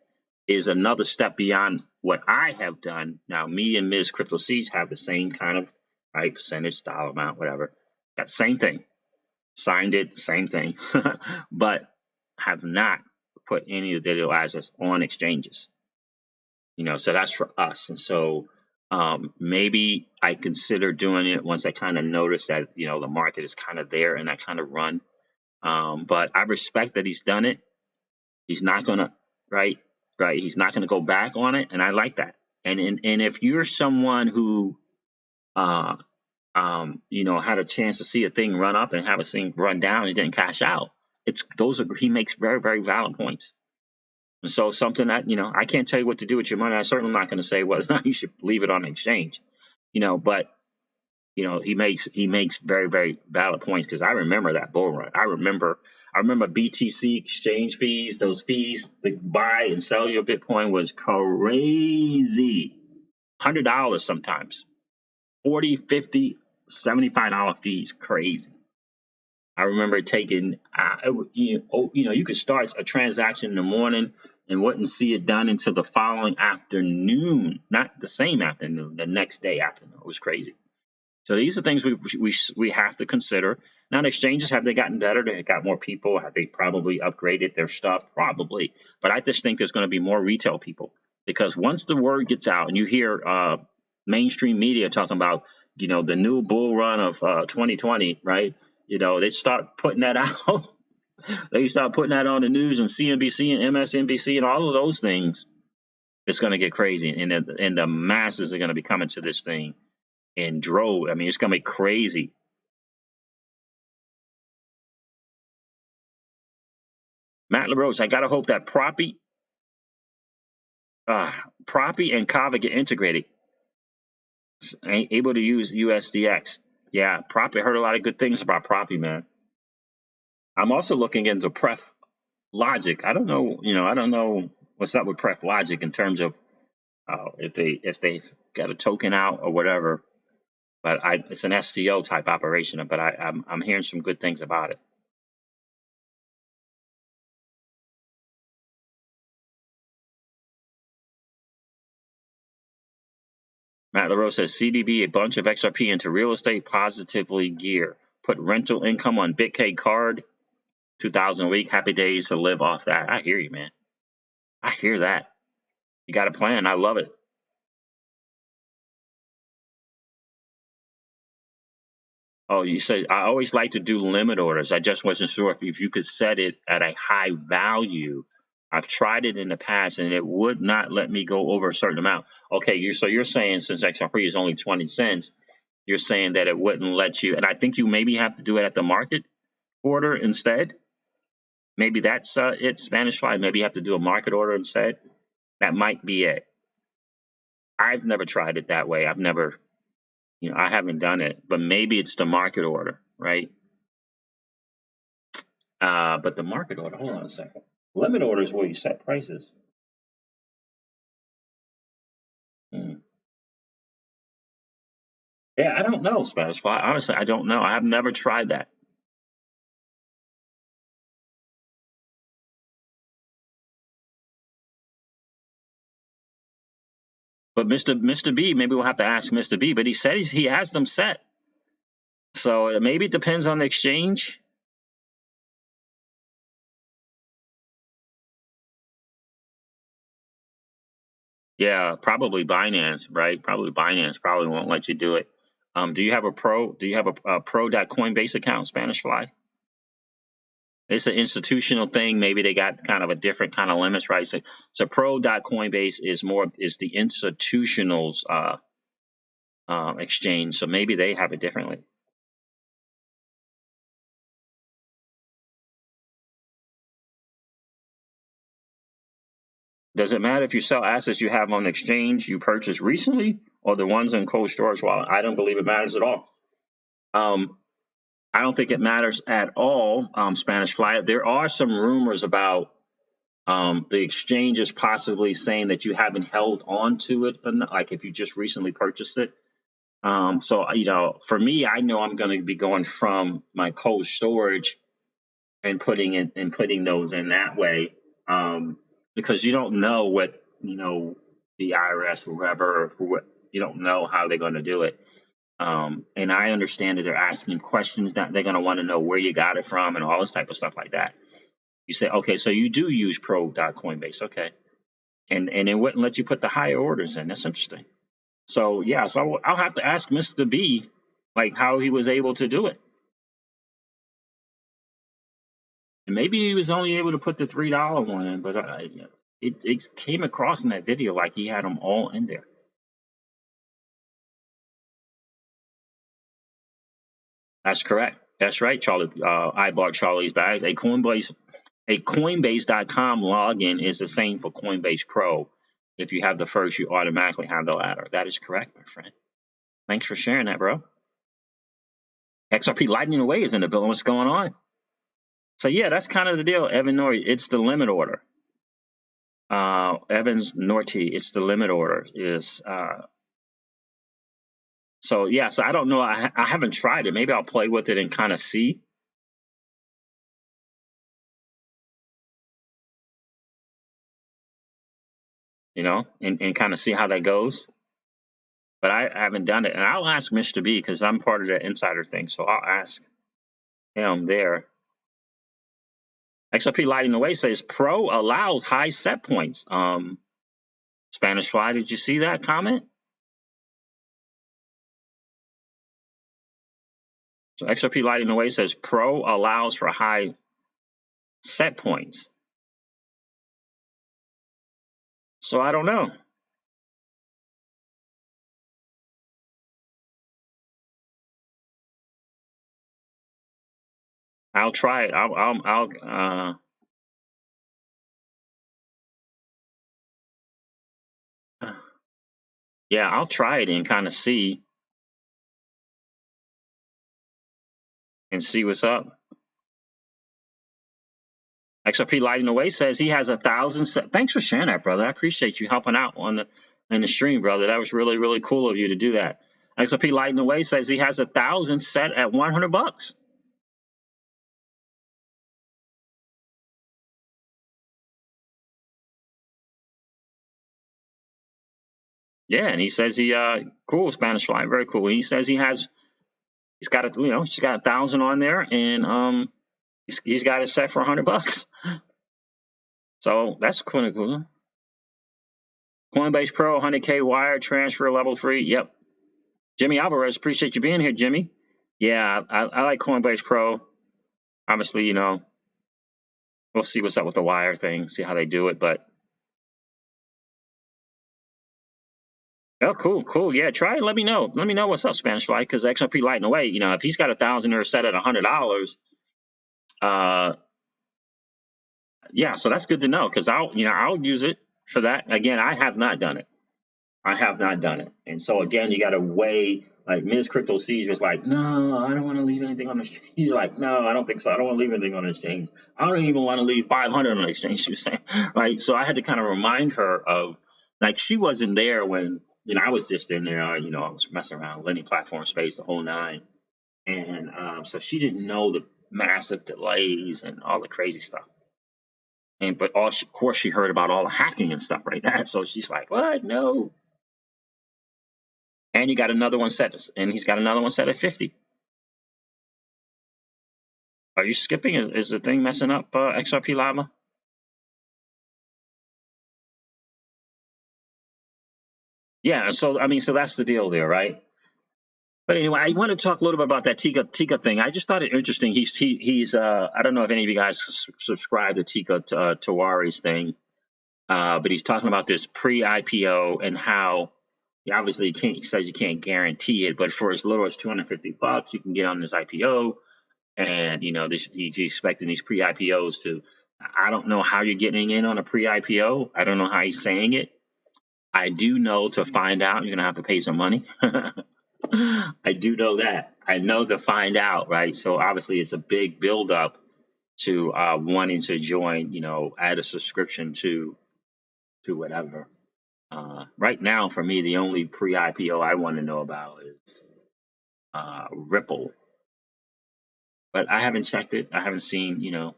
is another step beyond what I have done. Now, me and Ms. Crypto Siege have the same kind of percentage, dollar amount, whatever. Got the same thing. Signed it, same thing, but have not put any of the digital assets on exchanges. So that's for us. And so maybe I consider doing it once I kind of notice that, the market is kind of there and that kind of run. But I respect that he's done it. He's not gonna right, right. He's not gonna go back on it, and I like that. And if you're someone who uh had a chance to see a thing run up and have a thing run down and didn't cash out, he makes very, very valid points. And so something that, I can't tell you what to do with your money. I certainly not going to say, well, you should leave it on the exchange, but he makes very, very valid points, because I remember that bull run. I remember BTC exchange fees. Those fees to buy and sell your Bitcoin was crazy. $100 sometimes. 40, 50, $75 fees. Crazy. I remember taking, you could start a transaction in the morning and wouldn't see it done until the following afternoon, not the same afternoon, the next day afternoon. It was crazy. So these are things we have to consider. Now, the exchanges, have they gotten better? They got more people. Have they probably upgraded their stuff? Probably. But I just think there's going to be more retail people, because once the word gets out and you hear mainstream media talking about, the new bull run of 2020, right? They start putting that out. They start putting that on the news and CNBC and MSNBC and all of those things. It's going to get crazy, and the masses are going to be coming to this thing in drove. I mean, it's going to be crazy. Matt LaRose, I got to hope that Proppy and Kava get integrated. Ain't able to use USDX. Yeah, Proppy, I heard a lot of good things about Proppy, man. I'm also looking into Pref Logic. I don't know what's up with Pref Logic in terms of if they got a token out or whatever. But it's an STO type operation. But I'm hearing some good things about it. Matt LaRose says CDB, a bunch of XRP into real estate, positively gear. Put rental income on BitK card, 2,000 a week. Happy days to live off that. I hear you, man. I hear that. You got a plan. I love it. Oh, you said I always like to do limit orders. I just wasn't sure if you could set it at a high value. I've tried it in the past and it would not let me go over a certain amount. Okay, you're saying since XRP is only 20 cents, you're saying that it wouldn't let you, and I think you maybe have to do it at the market order instead. Maybe that's it, Spanish Fly. Maybe you have to do a market order instead. That might be it. I've never tried it that way. I haven't done it, but maybe it's the market order, right? But the market order, hold on a second. Limit order is where you set prices. Hmm. Yeah, I don't know, Spanish Fly. Honestly, I don't know. I have never tried that. But Mr. B, maybe we'll have to ask Mr. B. But he said he has them set. So maybe it depends on the exchange. Yeah, probably Binance, right? Probably Binance probably won't let you do it. Do you have a pro? Do you have a pro.coinbase account, Spanish Fly? It's an institutional thing. Maybe they got kind of a different kind of limits, right? So pro.coinbase is the institutionals exchange. So maybe they have it differently. Does it matter if you sell assets you have on the exchange you purchased recently or the ones in cold storage wallet? I don't believe it matters at all. I don't think it matters at all, Spanish Fly. There are some rumors about the exchanges possibly saying that you haven't held on to it, like if you just recently purchased it. So, for me, I know I'm going to be going from my cold storage and putting those in that way, because you don't know what, the IRS or whoever, you don't know how they're going to do it. And I understand that they're asking questions that they're going to want to know where you got it from and all this type of stuff like that. You say, okay, so you do use pro.coinbase. Okay. And it wouldn't let you put the higher orders in. That's interesting. So, yeah, so I'll have to ask Mr. B, like, how he was able to do it. And maybe he was only able to put the $3 one in, but it came across in that video like he had them all in there. That's correct. That's right, Charlie. I bought Charlie's bags. A Coinbase.com login is the same for Coinbase Pro. If you have the first, you automatically have the latter. That is correct, my friend. Thanks for sharing that, bro. XRP Lightning Away is in the building. What's going on? So yeah, that's kind of the deal. Evan Norrie, it's the limit order. Evans Norty, it's the limit order. So yeah, so I don't know. I haven't tried it. Maybe I'll play with it and kind of see. And kind of see how that goes. But I haven't done it. And I'll ask Mr. B because I'm part of the insider thing. So I'll ask him there. XRP Lighting Away says Pro allows high set points. Spanish Fly, did you see that comment? So XRP Lighting Away says Pro allows for high set points. So I don't know. I'll try it. I'll try it and kind of see what's up. XRP Lighting Away says he has 1,000. Thanks for sharing that, brother. I appreciate you helping out in the stream, brother. That was really, really cool of you to do that. XRP Lighting Away says he has 1,000 set at $100. Yeah, and he says cool Spanish Fly, very cool. He says he's got she's got 1,000 on there, and he's got it set for $100. So that's kind of cool. Coinbase Pro, 100K wire transfer level 3. Yep. Jimmy Alvarez, appreciate you being here, Jimmy. Yeah, I like Coinbase Pro. Obviously, we'll see what's up with the wire thing, see how they do it, but oh, cool. Yeah, try it. Let me know. Let me know what's up, Spanish Fly, because XRP Lighting Away, if he's got 1,000 or set at $100, yeah, so that's good to know because I'll use it for that. Again, I have not done it. And so again, you got to weigh. Like Ms. Crypto Seas was like, no, I don't want to leave anything on the exchange. He's like, no, I don't think so. I don't want to leave anything on the exchange. I don't even want to leave 500 on the exchange. She was saying, right? So I had to kind of remind her of, like, she wasn't there when I was just in there. I was messing around, Lenny platform space, the whole nine, and so she didn't know the massive delays and all the crazy stuff. But of course she heard about all the hacking and stuff like that. So she's like, what? No. And you got another one set, and he's got another one set at 50. Are you skipping? Is the thing messing up XRP Lava? Yeah, so that's the deal there, right? But anyway, I want to talk a little bit about that Tika thing. I just thought it interesting. He's I don't know if any of you guys subscribe to Tika Tawari's thing, but he's talking about this pre-IPO and how obviously he says you can't guarantee it, but for as little as $250, you can get on this IPO. And he's expecting these pre-IPOs to. I don't know how you're getting in on a pre-IPO. I don't know how he's saying it. I do know to find out you're gonna have to pay some money. I do know that. I know to find out, right? So obviously it's a big buildup to wanting to join. Add a subscription to whatever. Right now, for me, the only pre-IPO I want to know about is Ripple. But I haven't checked it. I haven't seen, the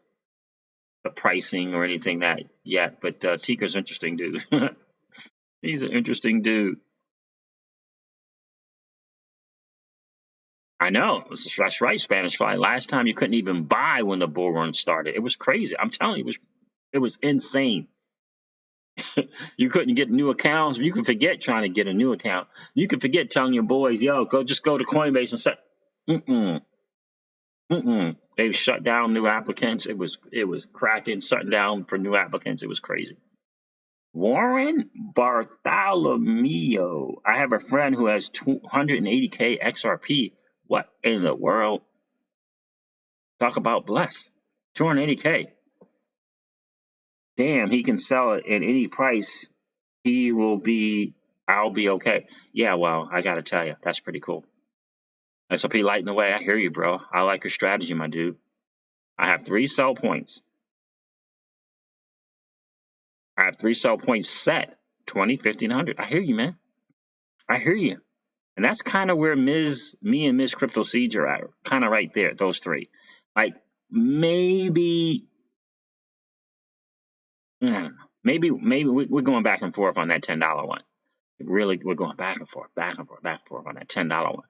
pricing or anything that yet. But Tika's interesting dude. He's an interesting dude. I know. That's right, Spanish Fly. Last time you couldn't even buy when the bull run started. It was crazy. I'm telling you, it was insane. You couldn't get new accounts. You can forget trying to get a new account. You can forget telling your boys, yo, just go to Coinbase and set. They shut down new applicants. It was cracking, shutting down for new applicants. It was crazy. Warren Bartholomew. I have a friend who has 280K XRP. What in the world? Talk about blessed. 280K. Damn, he can sell it at any price. I'll be okay. Yeah, well, I gotta tell you, that's pretty cool. XRP lighting the way. I hear you, bro. I like your strategy, my dude. I have 3 sell points. I have 3 sell points set. 20, 50, and 100. I hear you, man. I hear you. And that's kind of where me and Ms. Crypto Seeds are at. Kind of right there, those 3. Like, maybe, maybe we're going back and forth on that $10 one. Really, we're going back and forth, back and forth, back and forth on that $10 one.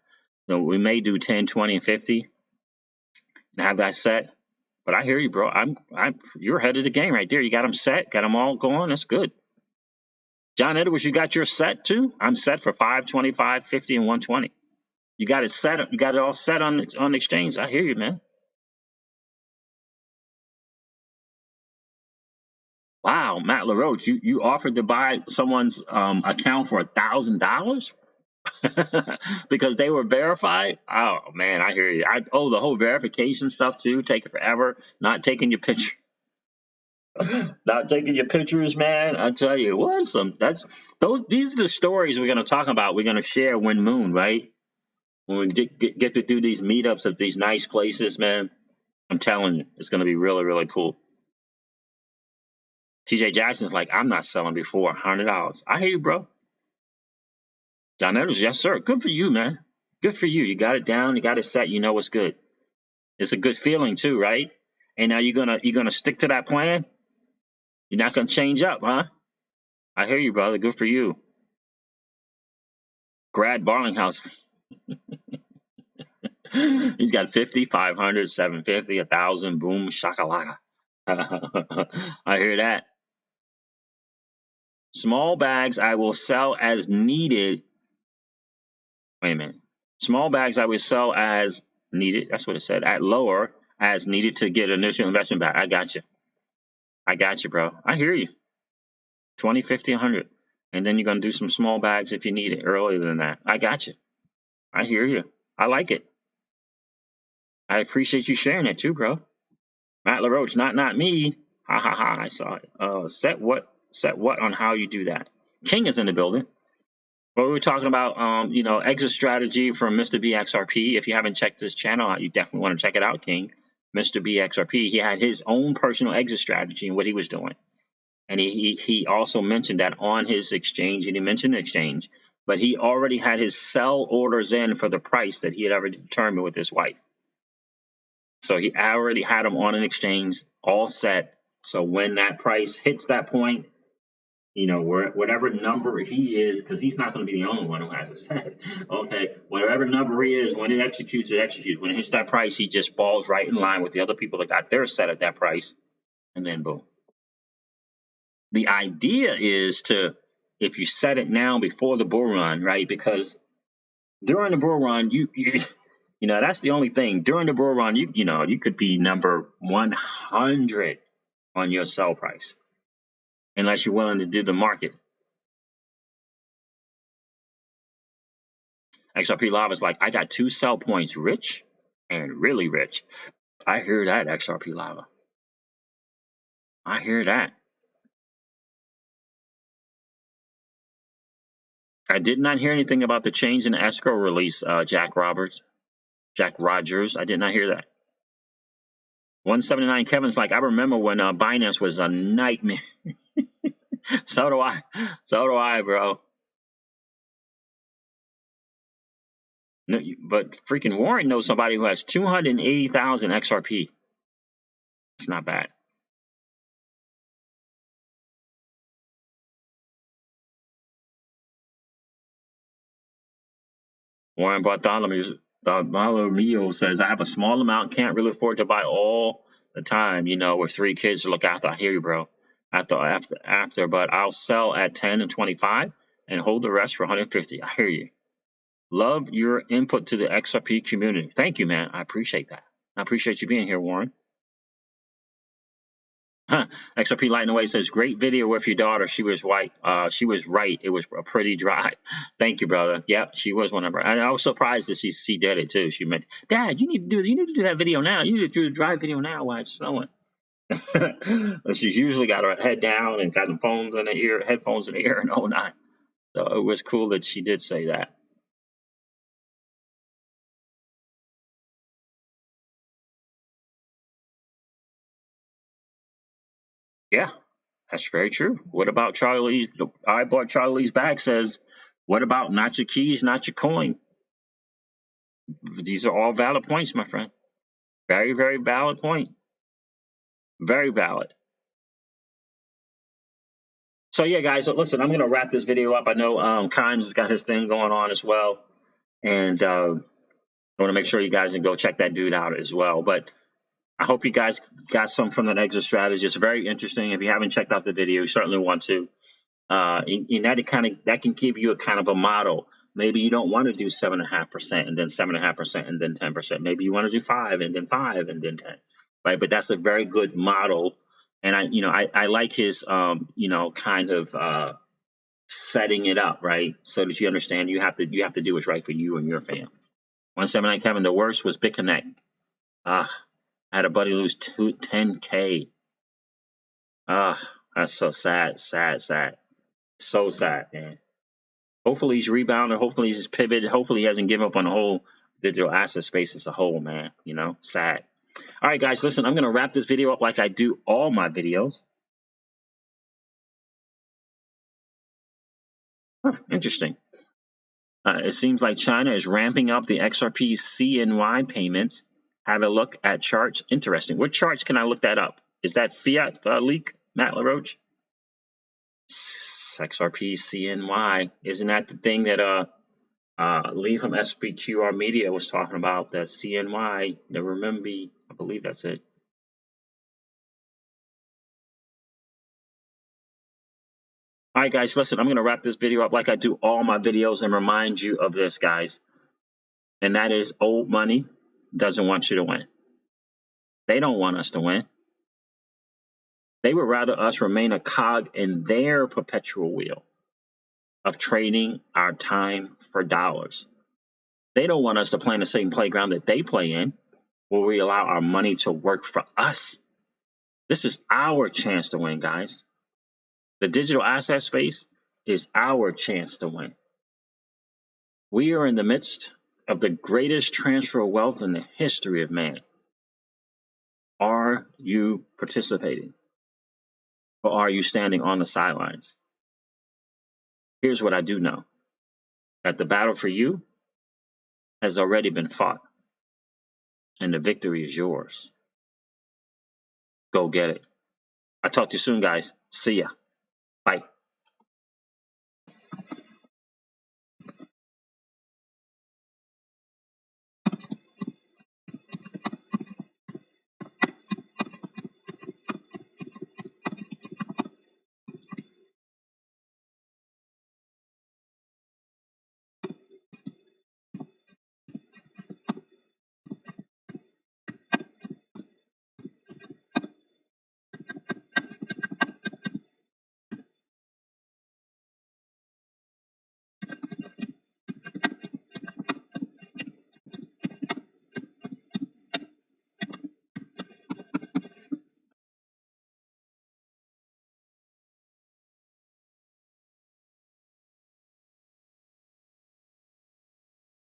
So we may do 10, 20, and 50 and have that set. But I hear you, bro. You're ahead of the game right there. You got them set, got them all going. That's good. John Edwards, you got your set too? I'm set for 5, 25, 50, and 120. You got it set. You got it all set on the exchange. I hear you, man. Wow, Matt LaRoche, you offered to buy someone's account for $1,000 because they were verified. Oh man, I hear you. The whole verification stuff too, taking forever, not taking your picture. Not taking your pictures, man. I tell you, these are the stories we're gonna talk about. We're gonna share when Moon, right? When we get to do these meetups of these nice places, man. I'm telling you, it's gonna be really, really cool. TJ Jackson's like, I'm not selling before $100. I hear you, bro. John Edwards, yes, sir. Good for you, man. Good for you. You got it down. You got it set. You know what's good. It's a good feeling too, right? And now you're gonna stick to that plan. You're not gonna change up, huh? I hear you, brother. Good for you. Grad Barlinghouse. He's got 50, 500, 750, 1,000. Boom, shakalaka. I hear that. Small bags I will sell as needed. Wait a minute. Small bags I will sell as needed. That's what it said. At lower as needed to get initial investment back. I got you. I got you, bro. I hear you. 20, 50, 100. And then you're going to do some small bags if you need it earlier than that. I got you. I hear you. I like it. I appreciate you sharing it too, bro. Matt LaRoche, not me. Ha ha ha. I saw it. Set what on how you do that. King is in the building. Well, we were talking about, exit strategy from Mr. BXRP. If you haven't checked this channel out, you definitely want to check it out, King. Mr. BXRP. He had his own personal exit strategy and what he was doing. And he also mentioned that on his exchange, and he mentioned the exchange, but he already had his sell orders in for the price that he had already determined with his wife. So he already had them on an exchange, all set. So when that price hits that point, whatever number he is, because he's not going to be the only one who has it set. Okay, whatever number he is, when it executes, it executes. When it hits that price, he just falls right in line with the other people that got their set at that price, and then boom. The idea is if you set it now before the bull run, right? Because during the bull run, that's the only thing. During the bull run, you could be number 100 on your sell price, unless you're willing to do the market. XRP Lava is like, I got 2 sell points, rich and really rich. I hear that, XRP Lava. I hear that. I did not hear anything about the change in the escrow release, Jack Rogers. I did not hear that. 179 Kevin's like, I remember when Binance was a nightmare. So do I, bro. No, but freaking Warren knows somebody who has 280,000 XRP. It's not bad. Warren Bartholomew says, I have a small amount, can't really afford to buy all the time, with 3 kids to look after. I hear you, bro. After, but I'll sell at 10 and 25 and hold the rest for 150. I hear you. Love your input to the XRP community. Thank you, man. I appreciate that. I appreciate you being here, Warren. Huh. XRP Lighting Away says, great video with your daughter. She was white. She was right. It was a pretty dry. Thank you, brother. Yeah, she was one of her. And I was surprised that she did it too. She meant, Dad, you need to do that video now. You need to do the dry video now while it's snowing. She's usually got her head down and got the phones in the ear, headphones in the ear, and all that. So it was cool that she did say that. Yeah, that's very true. What about Charlie's? I bought Charlie's bag says, what about not your keys, not your coin? These are all valid points, my friend. Very, very valid point. Very valid. So yeah, guys, listen, I'm going to wrap this video up. I know Kimes has got his thing going on as well. And I want to make sure you guys can go check that dude out as well. But I hope you guys got some from that exit strategy. It's very interesting. If you haven't checked out the video, you certainly want to. And that can give you a kind of a model. Maybe you don't want to do 7.5% and then 7.5% and then 10%. Maybe you want to do 5 and then 5 and then 10, right? But that's a very good model. And I like his, kind of setting it up, right? So that you understand you have to do what's right for you and your family. 179 Kevin, the worst was BitConnect. I had a buddy lose 10K. That's so sad. So sad, man. Hopefully he's rebounded. Hopefully he's pivoted. Hopefully he hasn't given up on the whole digital asset space as a whole, man. Sad. All right, guys, listen, I'm going to wrap this video up like I do all my videos. Interesting. It seems like China is ramping up the XRP CNY payments. Have a look at charts. Interesting. What charts can I look that up? Is that fiat leak, Matt LaRoche? XRP CNY. Isn't that the thing that Lee from SPQR Media was talking about? That CNY, the renminbi. I believe that's it. All right, guys, listen, I'm going to wrap this video up like I do all my videos and remind you of this, guys. And that is, old money doesn't want you to win. They don't want us to win. They would rather us remain a cog in their perpetual wheel of trading our time for dollars. They don't want us to play in the same playground that they play in, where we allow our money to work for us. This is our chance to win, guys. The digital asset space is our chance to win. We are in the midst of the greatest transfer of wealth in the history of man. Are you participating? Or are you standing on the sidelines? Here's what I do know. That the battle for you has already been fought. And the victory is yours. Go get it. I'll talk to you soon, guys. See ya.